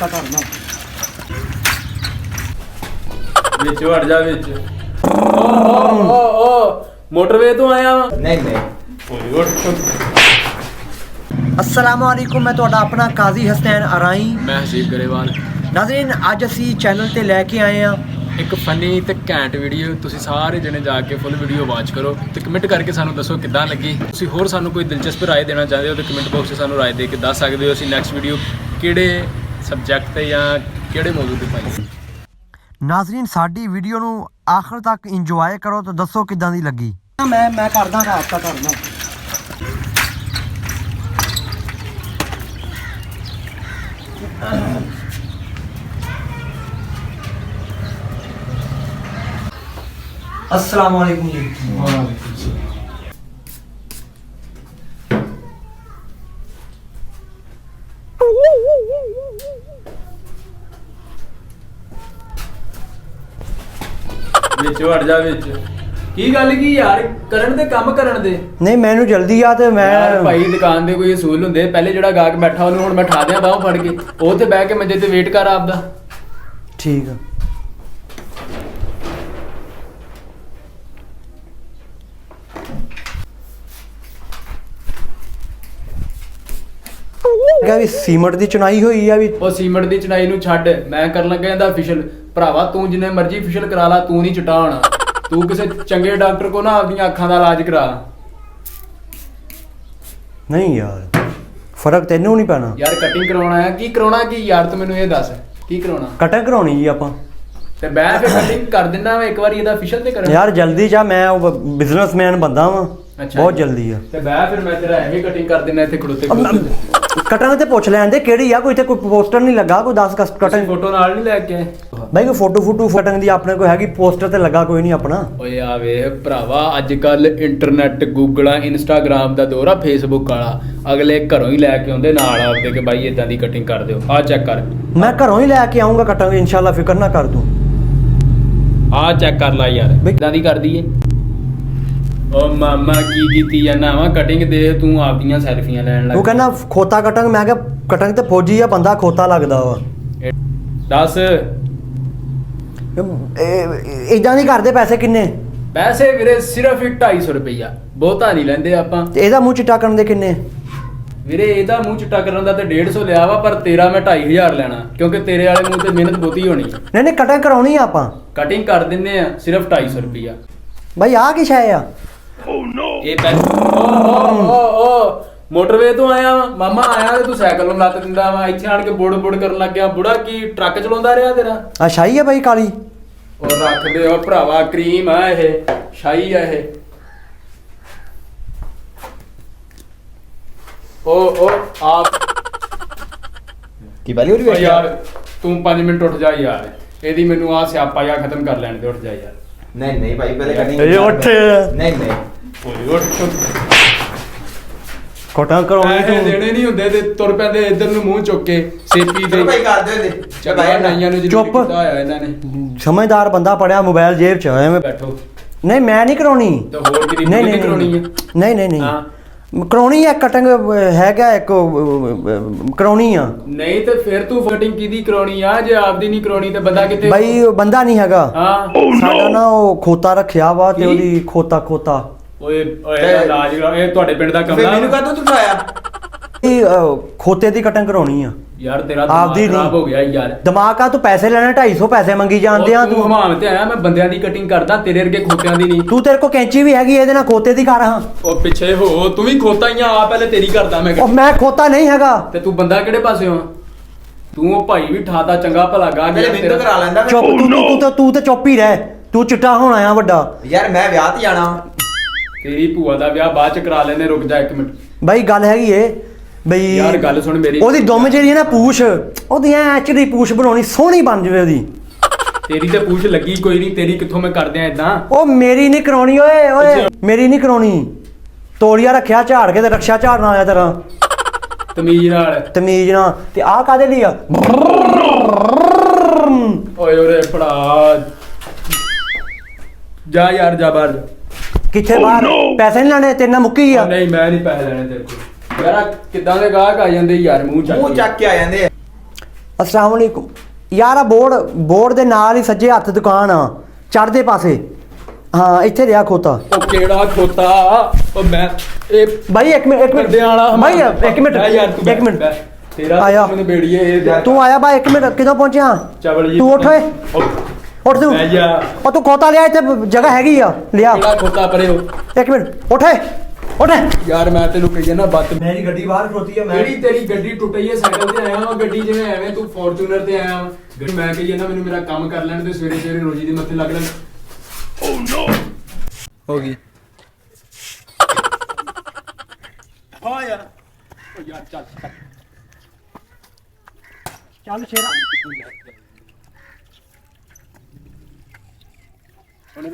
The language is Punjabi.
आपका करना ਵਿੱਚ ਵੜ ਜਾ ਵਿੱਚ ਓ मोटरवे तो आया वा नहीं अस्सलाम वालेकुम मैं ਤੁਹਾਡਾ ਆਪਣਾ ਕਾਜ਼ੀ ਹਸਨੈਨ ਅਰਾਈ मैं हसीब गरेवाल ਨਾਜ਼ਰੀਨ ਅੱਜ ਅਸੀਂ ਚੈਨਲ ਤੇ ਲੈ ਕੇ ਆਏ ਆ ਇੱਕ ਫਨੀ ਤੇ ਘੈਂਟ ਵੀਡੀਓ ਤੁਸੀਂ ਸਾਰੇ ਜਣੇ ਜਾ ਕੇ ਫੁੱਲ ਵੀਡੀਓ ਵਾਚ ਕਰੋ ਤੇ ਕਮੈਂਟ ਕਰਕੇ ਸਾਨੂੰ ਦੱਸੋ ਕਿੱਦਾਂ ਲੱਗੀ ਤੁਸੀਂ ਹੋਰ ਸਾਨੂੰ ਕੋਈ ਦਿਲਚਸਪ ਰਾਏ ਦੇਣਾ ਚਾਹੁੰਦੇ ਹੋ ਤੇ ਕਮੈਂਟ ਬਾਕਸ 'ਚ ਸਾਨੂੰ ਰਾਏ ਦੇ ਕੇ ਦੱਸ ਸਕਦੇ ਹੋ ਅਸੀਂ ਨੈਕਸਟ ਵੀਡੀਓ ਕਿਹੜੇ ਸਬਜੈਕਟ ਤੇ ਜਾਂ ਕਿਹੜੇ ਮੌਜੂ ਤੇ ਪਾਈਏ ਨਾਜ਼ਰੀਨ ਸਾਡੀ ਵੀਡੀਓ ਨੂੰ ਆਖਰ ਤੱਕ ਇੰਜੋਏ ਕਰੋ ਤੇ ਦੱਸੋ ਕਿੱਦਾਂ ਦੀ ਲੱਗੀ ਮੈਂ ਕਰਦਾ ਰਾਬਤਾ ਕਰਨਾ अस्सलाम वालेकुम जी ਵਿੱਚ ਵੜ ਜਾ ਵਿੱਚ ਕੀ ਗੱਲ ਕੀ ਯਾਰ ਕਰਨ ਦੇ ਕੰਮ ਕਰਨ ਦੇ ਨਹੀਂ ਮੈਨੂੰ ਜਲਦੀ ਆ ਤੇ ਮੈਂ ਯਾਰ ਭਾਈ ਦੁਕਾਨ ਦੇ ਕੋਈ ਅਸੂਲ ਹੁੰਦੇ ਪਹਿਲੇ ਜਿਹੜਾ ਗਾਹਕ ਬੈਠਾ ਉਹਨੂੰ ਹੁਣ ਮੈਂ ਠਾ ਦਿਆਂ ਬਾਹੋਂ ਫੜ ਕੇ ਉਹ ਤੇ ਬਹਿ ਕੇ ਮੰਜੇ ਤੇ ਵੇਟ ਕਰ ਆਪਦਾ ਠੀਕ ਆ ਕਿਹਾ ਵੀ ਸੀਮਟ ਦੀ ਚੁਣਾਈ ਹੋਈ ਆ ਵੀ ਉਹ ਸੀਮਟ ਦੀ ਚਨਾਈ ਨੂੰ ਛੱਡ ਮੈਂ ਕਰਨ ਲੱਗਾ ਇਹਦਾ ਅਫੀਸ਼ੀਅਲ ਭਰਾਵਾ ਤੂੰ ਜਿੰਨੇ ਮਰਜ਼ੀ ਅਫੀਸ਼ੀਅਲ ਕਰਾ ਲਾ ਤੂੰ ਨਹੀਂ ਚਟਾ ਹੋਣਾ ਤੂੰ ਕਿਸੇ ਚੰਗੇ ਡਾਕਟਰ ਕੋ ਨਾ ਆਪਦੀਆਂ ਅੱਖਾਂ ਦਾ ਇਲਾਜ ਕਰਾ ਨਹੀਂ ਯਾਰ ਫਰਕ ਤੈਨੂੰ ਨਹੀਂ ਪੈਣਾ ਯਾਰ ਕਟਿੰਗ ਕਰਾਉਣਾ ਹੈ ਕੀ ਕਰਾਉਣਾ ਕੀ ਯਾਰ ਤੂੰ ਮੈਨੂੰ ਇਹ ਦੱਸ ਕੀ ਕਰਾਉਣਾ ਕਟਿੰਗ ਕਰਾਉਣੀ ਜੀ ਆਪਾਂ ਤੇ ਮੈਂ ਫਿਰ ਕਟਿੰਗ ਕਰ ਦਿੰਦਾ ਵਾ ਇੱਕ ਵਾਰੀ ਇਹਦਾ ਅਫੀਸ਼ੀਅਲ ਤੇ ਕਰਾਂ ਯਾਰ ਜਲਦੀ ਜਾ ਮੈਂ ਉਹ ਬਿਜ਼ਨਸਮੈਨ ਬੰਦਾ ਵਾਂ ਅੱਛਾ ਬਹੁਤ ਜਲਦੀ ਆ ਤੇ ਮੈਂ ਫਿਰ ਮੈਂ ਤੇਰਾ ਐਵੇਂ ਕਟਿੰਗ ਕਰ ਦਿੰਦਾ ਇੱਥੇ ਖੜੋਤੇ ਕਟਿੰਗ ਤੇ ਪੁੱਛ ਲੈਣ ਦੇ ਕਿਹੜੀ ਆ ਕੋਈ ਤੇ ਕੋਈ ਪੋਸਟਰ ਨਹੀਂ ਲੱਗਾ ਕੋਈ 10 ਕਟਿੰਗ ਫੋਟੋ ਨਾਲ ਨਹੀਂ ਲੈ ਕੇ ਆਏ ਬਾਈ ਕੋਈ ਫੋਟੋ ਕਟਿੰਗ ਦੀ ਆਪਣੇ ਕੋਲ ਹੈਗੀ ਪੋਸਟਰ ਤੇ ਲੱਗਾ ਕੋਈ ਨਹੀਂ ਆਪਣਾ ਓਏ ਆ ਵੇ ਭਰਾਵਾ ਅੱਜ ਕੱਲ ਇੰਟਰਨੈਟ ਗੂਗਲਾਂ ਇੰਸਟਾਗ੍ਰਾਮ ਦਾ ਦੌਰ ਆ ਫੇਸਬੁੱਕ ਵਾਲਾ ਅਗਲੇ ਘਰੋਂ ਹੀ ਲੈ ਕੇ ਆਉਂਦੇ ਨਾਲ ਆਪਦੇ ਕਿ ਬਾਈ ਇਦਾਂ ਦੀ ਕਟਿੰਗ ਕਰ ਦਿਓ ਆ ਚੈੱਕ ਕਰ ਮੈਂ ਘਰੋਂ ਹੀ ਲੈ ਕੇ ਆਉਂਗਾ ਕਟਿੰਗ ਇਨਸ਼ਾਅੱਲਾ ਫਿਕਰ ਨਾ ਕਰ ਤੂੰ ਆ ਚੈੱਕ ਕਰ ਲੈ ਯਾਰ ਇਦਾਂ ਦੀ ਕਰਦੀ ਏ ਓ ਮਾਮਾ ਕੀ ਕੀਤੀ ਜਾਂਦਾ ਵਾ ਕਟਿੰਗ ਦੇ ਤੂੰ ਆਪਦੀਆਂ ਸੈਲਫੀਆਂ ਲੈਣ ਲੱਗ ਉਹ ਕਹਿੰਦਾ ਖੋਤਾ ਕਟਿੰਗ ਮੈਂ ਕਿਹਾ ਕਟਿੰਗ ਤੇ ਫੌਜੀ ਆ ਬੰਦਾ ਖੋਤਾ ਲੱਗਦਾ ਵਾ ਦੱਸ ਇਦਾਂ ਨਹੀਂ ਕਰਦੇ ਪੈਸੇ ਕਿੰਨੇ ਪੈਸੇ ਵੀਰੇ ਸਿਰਫ 250 ਰੁਪਈਆ ਬਹੁਤਾ ਨਹੀਂ ਲੈਂਦੇ ਆਪਾਂ ਤੇ ਇਹਦਾ ਮੂੰਹ ਚਿੱਟਾ ਕਰਨ ਦੇ ਕਿੰਨੇ ਵੀਰੇ ਇਹਦਾ ਮੂੰਹ ਚਿੱਟਾ ਕਰਨ ਦਾ ਤੇ 150 ਲਿਆ ਵਾ ਪਰ ਤੇਰਾ ਮੈਂ 2500 ਲੈਣਾ ਕਿਉਂਕਿ ਤੇਰੇ ਵਾਲੇ ਮੂੰਹ ਤੇ ਮਿਹਨਤ ਬਹੁਤੀ ਹੋਣੀ ਨਹੀਂ ਕਟਿੰਗ ਕਰਾਉਣੀ ਆ ਆਪਾਂ ਕਟਿੰਗ ਕਰ ਦਿੰਨੇ ਆ ਸਿਰਫ 250 ਰੁਪਈਆ ਬਾਈ ਆ ਕੀ ਸ਼ੈ ਆ ਇਹ ਪੈਸੇ ਓ ਮੋਟਰਵੇ ਤੋਂ ਆਇਆ ਵਾ ਮਾਮਾ ਆਇਆ ਤੇ ਤੂੰ ਸਾਈਕਲ ਨੂੰ ਲੱਤ ਦਿੰਦਾ ਵਾ ਇੱਥੇ ਆਣ ਕੇ ਬੁੜ ਕਰ ਲੱਗ ਗਿਆ ਬੁੜਾ ਕੀ ਟਰੱਕ ਚਲਾਉਂਦਾ ਰਿਹਾ ਤੇਰਾ ਆ ਸ਼ਾਹੀ ਆ ਬਾਈ ਕਾਲੀ ਉਹ ਰੱਖ ਦੇ ਉਹ ਭਰਾਵਾ ਕਰੀਮ ਆ ਇਹ ਸ਼ਾਹੀ ਆ ਇਹ ਉਹ ਆਪ ਕੀ ਵਾਲੀ ਹੋ ਓ ਯਾਰ ਤੂੰ 5 ਮਿੰਟ ਉੱਠ ਜਾ ਯਾਰ ਇਹਦੀ ਮੈਨੂੰ ਆ ਸਿਆਪਾ ਜਾਂ ਖਤਮ ਕਰ ਲੈਣ ਦੇ ਉੱਠ ਜਾ ਯਾਰ नहीं भाई पहले कटिंग ਇਹ ਉੱਠ नहीं ਓਏ ਉੱਠ ਕਟਿੰਗ ਕਰਾਉਣੀ ਪੈਸੇ ਤੂੰ ਦੇਣੇ ਨਹੀਂ ਹੁੰਦੇ ਤੇ ਤੁਰ ਪੈਂਦੇ ਇੱਧਰ ਨੂੰ ਮੂੰਹ ਚੁੱਕ ਕੇ ਸੇਪੀ ਦੇ भाई कर दे ਚਬਾਇਆ ਨਾਈਆਂ ਨੂੰ ਚੁੱਪ। ਜਿੱਦ ਕੀਤਾ ਹੋਇਆ ਇਹਨਾਂ ਨੇ ਸਮਝਦਾਰ ਬੰਦਾ ਪੜਿਆ ਮੋਬਾਈਲ ਜੇਬ 'ਚ ਐਵੇਂ ਬੈਠੋ ਨਹੀਂ ਮੈਂ ਨਹੀਂ ਕਰਾਉਣੀ ਤੇ ਹੋਰ ਕਿਹਦੀ ਨਹੀਂ ਨਹੀਂ ਕਰਾਉਣੀ ਹੈ ਨਹੀਂ ਹਾਂ ਕਰਾਉਣੀ ਹੈ ਕਟਿੰਗ ਹੈਗਾ ਇੱਕ ਕਰਾਉਣੀ ਆ ਨਹੀਂ ਤੇ ਫਿਰ ਤੂੰ ਕਟਿੰਗ ਕਿਹਦੀ ਕਰਾਉਣੀ ਆ ਜੇ ਆਪਦੀ ਨਹੀਂ ਕਰਾਉਣੀ ਤੇ ਬੰਦਾ ਕਿੱਥੇ ਬਾਈ ਉਹ ਬੰਦਾ ਨਹੀਂ ਹੈਗਾ ਹਾਂ ਸਾਡਾ ਨਾ ਉਹ ਖੋਤਾ ਰੱਖਿਆ ਵਾ ਤੇ ਕੀ? ਉਹਦੀ ਖੋਤਾ ਓਏ ਇਹਦਾ ਇਲਾਜ ਕਰਾ ਇਹ ਤੁਹਾਡੇ ਪਿੰਡ ਦਾ फिर ਕਮਰਾ मैंने कहा तू उठाया ਇਹ ਖੋਤੇ ਦੀ ਕਟਿੰਗ ਕਰਾਉਣੀ ਆ ਯਾਰ ਤੇਰਾ ਆਪਦੀ ਦਿਮਾਗ ਖਰਾਬ ਨਹੀਂ। ਹੋ ਗਿਆ ਯਾਰ ਦਿਮਾਗ ਆ ਤੂੰ ਪੈਸੇ ਲੈਣੇ 250 ਪੈਸੇ ਮੰਗੀ ਜਾਂਦੇ ਆ ਤੂੰ ਤੂੰ ਹਮਾਮ ਤੇ ਆਇਆ ਮੈਂ ਬੰਦਿਆਂ ਦੀ ਕਟਿੰਗ ਕਰਦਾ ਤੇਰੇ ਵਰਗੇ ਖੋਤਿਆਂ ਦੀ ਨਹੀਂ ਤੂੰ ਤੇਰੇ ਕੋ ਕੈਂਚੀ ਵੀ ਹੈਗੀ ਇਹਦੇ ਨਾਲ ਖੋਤੇ ਦੀ ਕਰ ਹਾਂ ਉਹ ਪਿੱਛੇ ਹੋ ਤੂੰ ਵੀ ਖੋਤਾ ਹੀ ਆ ਪਹਿਲੇ ਤੇਰੀ ਕਰਦਾ ਮੈਂ ਉਹ ਮੈਂ ਖੋਤਾ ਨਹੀਂ ਹੈਗਾ ਤੇ ਤੂੰ ਬੰਦਾ ਕਿਹੜੇ ਪਾਸੇ ਆ ਤੂੰ ਉਹ ਭਾਈ ਵੀ ਠਾਤਾ ਚੰਗਾ ਭਲਾ ਗਾ मेरे बिंदु करा लेंदा ਚੁੱਪ ਤੂੰ ਤੇ ਚੁੱਪ ਹੀ ਰਹਿ ਤੂੰ ਚਿੱਟਾ ਹੋਣਾ ਆ ਵੱਡਾ यार मैं ब्याह ते जाना ਤੇਰੀ ਭੂਆ ਦਾ ਵਿਆਹ ਬਾਅਦ ਚ ਕਰਾ ਲੈਨੇ ਰੁਕ ਜਾ 1 ਮਿੰਟ ਬਾਈ ਗੱਲ ਹੈਗੀ ਏ ਬਈ ਯਾਰ ਗੱਲ ਸੁਣ ਮੇਰੀ ਉਹਦੀ ਦੁਮ ਜਿਹੜੀ ਹੈ ਨਾ ਪੂਛ ਉਹਦੀ ਐ ਐਚਡੀ ਪੂਛ ਬਣਾਉਣੀ ਸੋਹਣੀ ਬਣ ਜਾਵੇ ਉਹਦੀ ਤੇਰੀ ਤੇ ਪੂਛ ਲੱਗੀ ਕੋਈ ਨਹੀਂ ਤੇਰੀ ਕਿੱਥੋਂ ਮੈਂ ਕਰ ਦਿਆਂ ਇਦਾਂ ਉਹ ਮੇਰੀ ਨਹੀਂ ਕਰਾਉਣੀ ਓਏ ਮੇਰੀ ਨਹੀਂ ਕਰਾਉਣੀ ਤੋਲੀਆ ਰੱਖਿਆ ਝਾੜ ਕੇ ਤੇ ਰਕਸ਼ਾ ਝਾੜਨ ਆਇਆ ਤੇਰਾ ਤਮੀਜ਼ ਨਾਲ ਤਮੀਜ਼ ਨਾਲ ਤੇ ਆਹ ਕਾਦੇ ਲਈ ਆ ਓਏ ਓਰੇ ਫੜਾ ਜਾ ਯਾਰ ਜਾ ਬਾਹਰ ਜਾ ਕਿੱਥੇ ਬਾਹਰ ਪੈਸੇ ਨਹੀਂ ਲੈਣੇ ਤੇਰੇ ਨਾਲ ਮੁੱਕੀ ਆ ਨਹੀਂ ਮੈਂ ਨਹੀਂ ਪੈਸੇ ਲੈਣੇ ਤੇਰੇ ਕੋਲ ਯਾਰ ਕਿੱਦਾਂ ਦੇ ਗਾਹਕ ਆ ਜਾਂਦੇ ਯਾਰ ਮੂੰਹ ਚੱਕ मुंह ਕੇ। चक के आ जांदे अस्सलाम वालेकुम यार ਆ ਬੋਰਡ ਦੇ ਨਾਲ ਹੀ ਸੱਜੇ ਹੱਥ ਦੁਕਾਨ ਆ ਚੜ੍ਹਦੇ ਪਾਸੇ ਹਾਂ ਇੱਥੇ ਰਿਹਾ ਖੋਤਾ ਉਹ ਕਿਹੜਾ ਖੋਤਾ ਉਹ ਮੈਂ ਇਹ ਭਾਈ ਇੱਕ ਮਿੰਟ ਬੰਦਿਆਂ ਵਾਲਾ ਭਾਈ ਇੱਕ ਮਿੰਟ ਬਹਿ ਯਾਰ ਤੂੰ ਇੱਕ ਮਿੰਟ ਬਹਿ। ਤੇਰਾ ਆਇਆ। ਮੈਨੂੰ ਬੇੜੀਏ ਇਹ ਤੂੰ ਆਇਆ ਬਾ ਇੱਕ ਮਿੰਟ ਕਿਦੋਂ ਪਹੁੰਚਿਆ ਚਵਲ ਜੀ ਤੂੰ ਉੱਠ ਓਏ ਉਹ ਉੱਠ ਤੂੰ ਬਹਿ ਜਾ। ਉਹ ਤੂੰ ਖੋਤਾ ਲਿਆ ਇੱਥੇ ਜਗ੍ਹਾ ਹੈਗੀ ਆ ਲਿਆ ਕਿਹੜਾ ਖੋਤਾ ਪਰੇ ਹੋ ਇੱਕ ਮਿੰਟ ਉੱਠ ਓਏ ਉੱਠ ਯਾਰ ਮੈਂ ਤੈਨੂੰ ਕਹੀ ਨਾ ਬੱਤ ਮੇਰੀ ਗੱਡੀ ਬਾਹਰ ਖਲੋਤੀ ਆ ਜਿਹੜੀ ਤੇਰੀ ਗੱਡੀ ਟੁੱਟੀ ਹੈ ਸਾਈਕਲ ਤੇ ਆਇਆ ਵਾਂ ਗੱਡੀ ਜਿਵੇਂ ਐਵੇਂ ਤੂੰ ਫੋਰਚੂਨਰ ਤੇ ਆਇਆ ਵਾਂ ਗੱਡੀ ਮੈਂ ਕਹੀ ਨਾ ਮੈਨੂੰ ਮੇਰਾ ਕੰਮ ਕਰ ਲੈਣ ਤੇ ਸਵੇਰੇ ਸਵੇਰੇ ਰੋਜੀ ਦੇ ਮੱਥੇ ਲੱਗ ਲੈਣ ਓ ਨੋ ਹੋ ਗਈ ਹਾਂ ਯਾਰ ਓ ਯਾਰ ਚੱਲ ਚੱਲ ਸ਼ੇਰਾ ਹੁਣ